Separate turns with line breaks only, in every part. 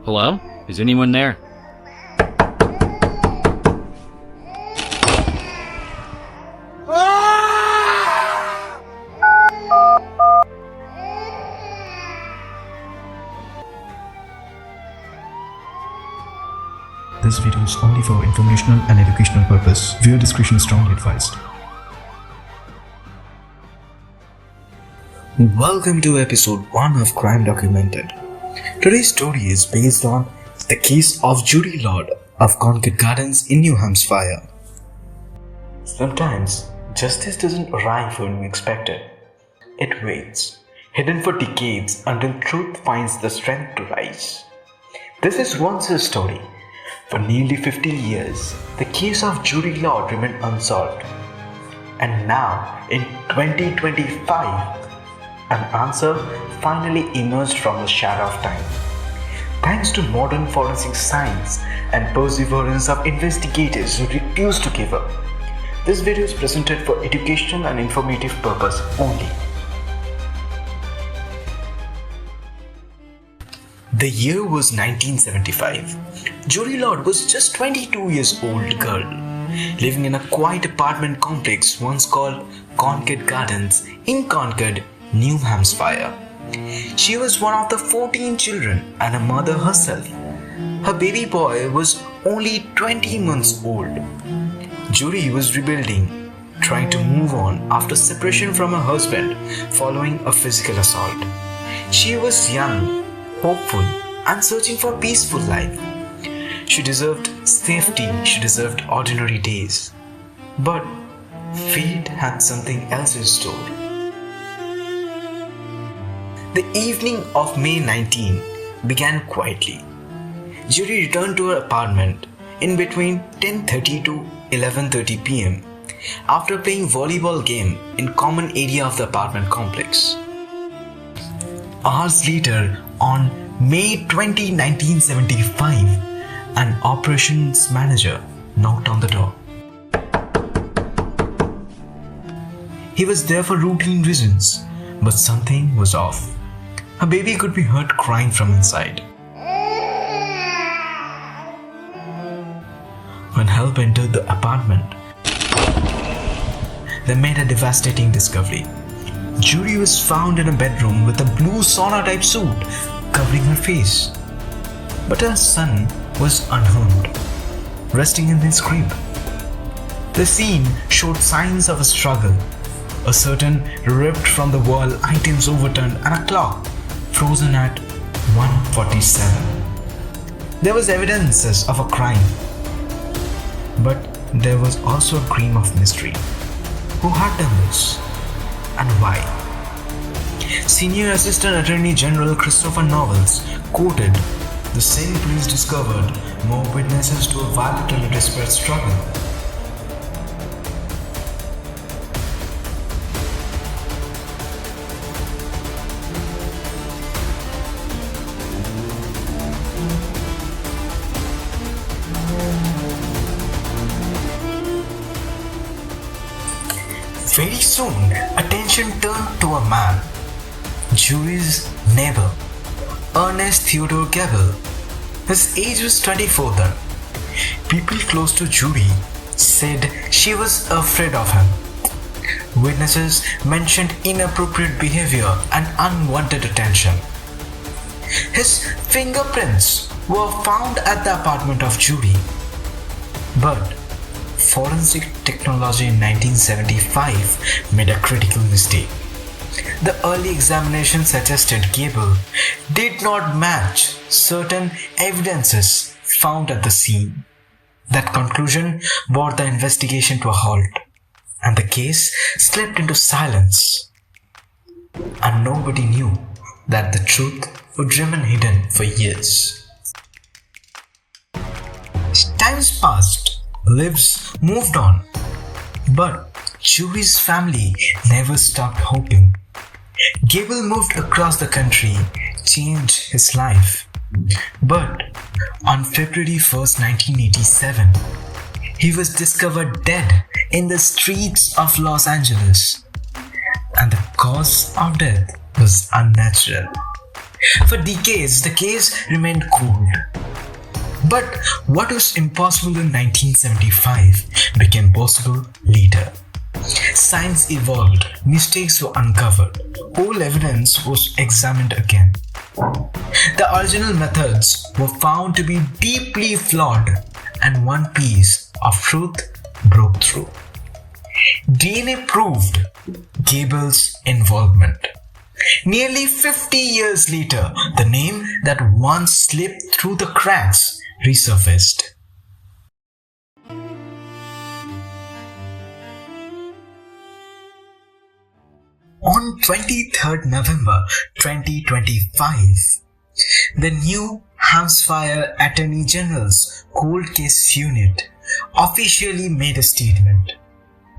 Hello? Is anyone there?
This video is only for informational and educational purpose. Viewer discretion is strongly advised.
Welcome to episode 1 of Crime Documented. Today's story is based on the case of Judy Lord of Concord Gardens in New Hampshire. Sometimes justice doesn't arrive when you expect it. It waits, hidden for decades until truth finds the strength to rise. This is once a story. For nearly 50 years, the case of Judy Lord remained unsolved. And now, in 2025, an answer finally emerged from the shadow of time. Thanks to modern forensic science and perseverance of investigators who refuse to give up. This video is presented for educational and informative purpose only. The year was 1975. Judy Lord was just 22 years old girl, living in a quiet apartment complex once called Concord Gardens in Concord, New Hampshire. She was one of the 14 children and a mother herself. Her baby boy was only 20 months old. Judy was rebuilding, trying to move on after separation from her husband following a physical assault. She was young, hopeful, and searching for a peaceful life. She deserved safety, she deserved ordinary days. But fate had something else in store. The evening of May 19 began quietly. Judy returned to her apartment in between 10:30 to 11:30 p.m. after playing volleyball game in common area of the apartment complex. Hours later, on May 20, 1975, an operations manager knocked on the door. He was there for routine reasons, but something was off. Her baby could be heard crying from inside. When help entered the apartment, they made a devastating discovery. Judy was found in a bedroom with a blue sauna-type suit covering her face. But her son was unharmed, resting in his crib. The scene showed signs of a struggle. A curtain ripped from the wall, items overturned, and a clock frozen at 1:47. There was evidences of a crime. But there was also a gleam of mystery. Who had done this? And why? Senior Assistant Attorney General Christopher Novels quoted, "The same police discovered more witnesses to a violent and desperate struggle." Very soon, attention turned to a man, Judy's neighbor, Ernest Theodore Gable. His age was 24 then. People close to Judy said she was afraid of him. Witnesses mentioned inappropriate behavior and unwanted attention. His fingerprints were found at the apartment of Judy. But forensic technology in 1975 made a critical mistake. The early examination suggested Gable did not match certain evidences found at the scene. That conclusion brought the investigation to a halt, and the case slipped into silence. And nobody knew that the truth would remain hidden for years. Times passed. Lives moved on, but Judy's family never stopped hoping. Gable moved across the country, changed his life. But on February 1st, 1987, he was discovered dead in the streets of Los Angeles, and the cause of death was unnatural. For decades, the case remained cold. But what was impossible in 1975 became possible later. Science evolved, mistakes were uncovered, whole evidence was examined again. The original methods were found to be deeply flawed, and one piece of truth broke through. DNA proved Gable's involvement. Nearly 50 years later, the name that once slipped through the cracks resurfaced. On 23rd November 2025, the new Hampshire Attorney General's Cold Case Unit officially made a statement.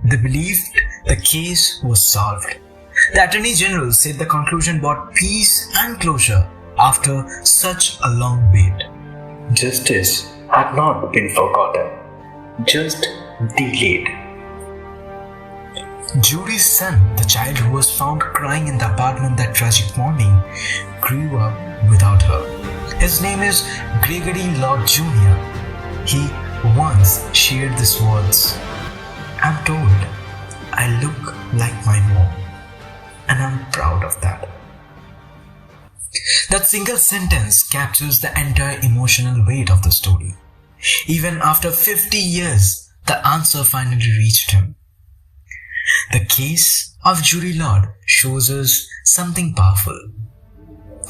They believed the case was solved. The Attorney General said the conclusion brought peace and closure after such a long wait. Justice had not been forgotten, just delayed. Judy's son, the child who was found crying in the apartment that tragic morning, grew up without her. His name is Gregory Lord Jr. He once shared these words: "I'm told I look like my mom, and I'm proud of that." That single sentence captures the entire emotional weight of the story. Even after 50 years, the answer finally reached him. The case of Judy Lord shows us something powerful.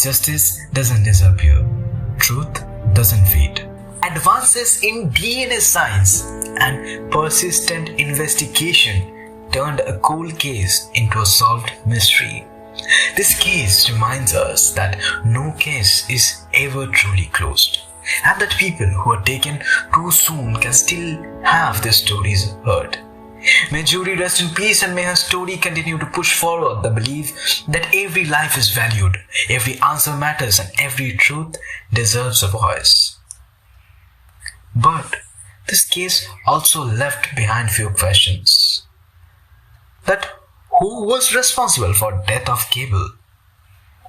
Justice doesn't disappear. Truth doesn't fade. Advances in DNA science and persistent investigation turned a cold case into a solved mystery. This case reminds us that no case is ever truly closed, and that people who are taken too soon can still have their stories heard. May Judy rest in peace, and may her story continue to push forward the belief that every life is valued, every answer matters, and every truth deserves a voice. But this case also left behind few questions. That who was responsible for death of Gable?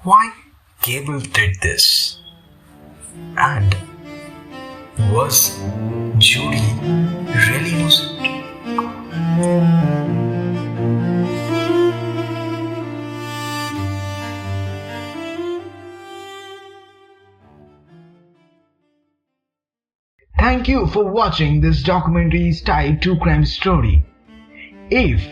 Why Gable did this? And was Judy really innocent? Thank you for watching this documentary's tied to crime story. If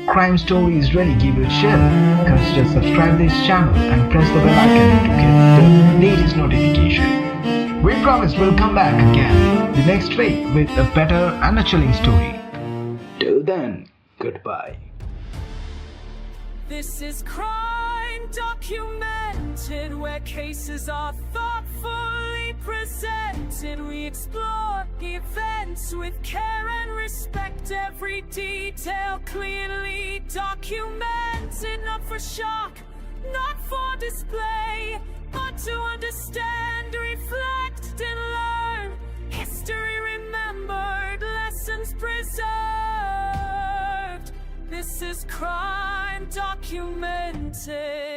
crime stories really give you a chill, consider subscribe this channel and press the bell icon to get the latest notification. We promise we'll come back again the next week with a better and a chilling story. Till then, goodbye.
This is crime documented, where cases are thoughtfully presented. We explore events with care and respect, every detail clearly documented. Not for shock, not for display, but to understand, reflect and learn. History remembered, lessons preserved. This is crime documented.